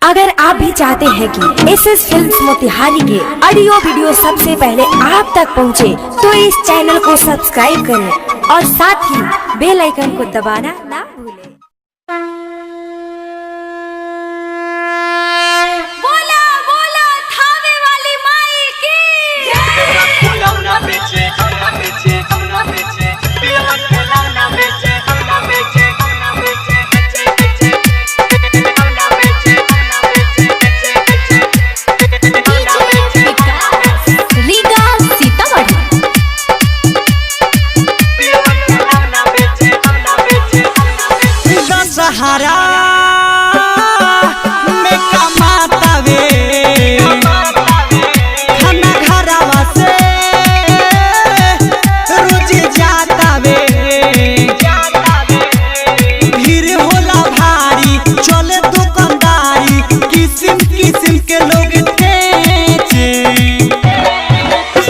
अगर आप भी चाहते हैं कि एसएस फिल्म्स मोतिहारी के ऑडियो वीडियो सबसे पहले आप तक पहुंचे, तो इस चैनल को सब्सक्राइब करें और साथ ही बेल आइकन को दबाना ना भूलें। बोला बोला थावे वाली माई की सहारा में कमाता वे खाना घरवा से रोज जाता वे भीड़ होला भारी चले दुकानदारी किस्म किस्म के लोग ठेचे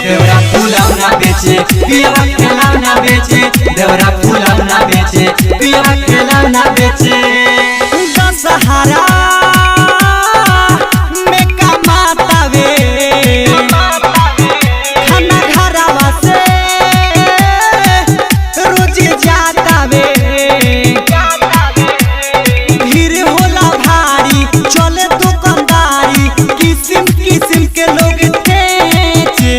देवरा फूलौना बेचे पियवा खिलौना बेचे देवरा फूलौना बेचे पियवा खिलौना बेचे दशहरा में कमाता वे खाना घरवा से रोज जाता वे भीड़ होला भारी चले दुकानदारी किस्म किस्म के लोग ठेचे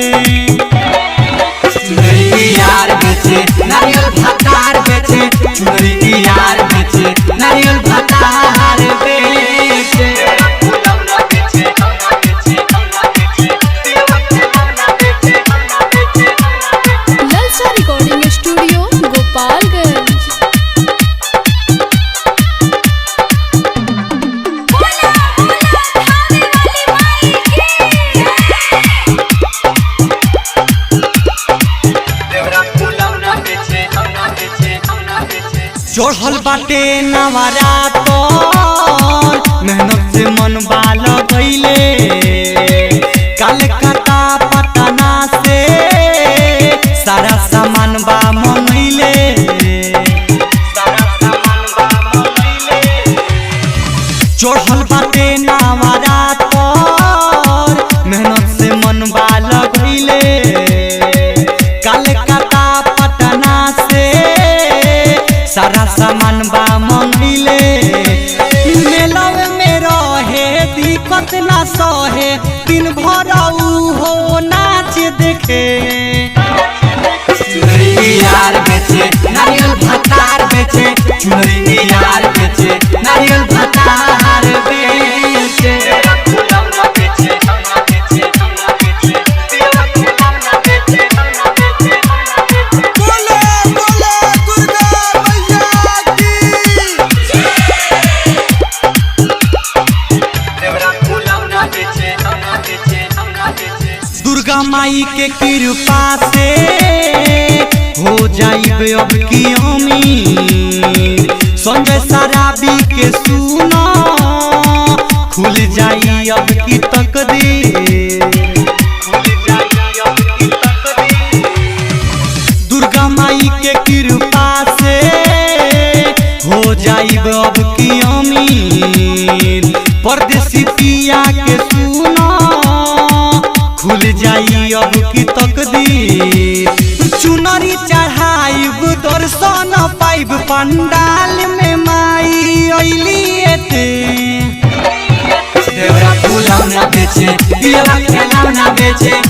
यार बेचे नारियल भातार बेचे चुनरी यार बेचे नारियल भातार बेचे ललचा रिकॉर्डिंग स्टूडियो गोपालगंज। बोला बोला थावे वाली माई की चढ़ल बाटे नवरात मेहनत से मन बाल गईले कलकत्ता पटना से सारा सामान बा मंगैले चढ़ल बाटे नवरात मेहनत से मन बाल गईले कलकत्ता पटना से सारा सामान बा मंगैले मेला में रहे दिक्कत ना सहे दिन भर हो नाच देखे चुनरी यार बेचे नारियल भातार बेचे चुनरी यार बेचे नारियल भातार बेचे दुर्गा माई के कृपा से हो जाइबे अब की अमीर संजय सराबी के सुना खुल जाई अब की तकदीर दुर्गा माई के कृपा से हो जाइबे अब की अमीर परदेसी पिया के सुना खुल जाई अब की तकदीर चुनरी चढ़ाइब दर्शन पाइब पंडाल में माई अइली एते देवरा फूलौना बेचे पियवा खिलौना बेचे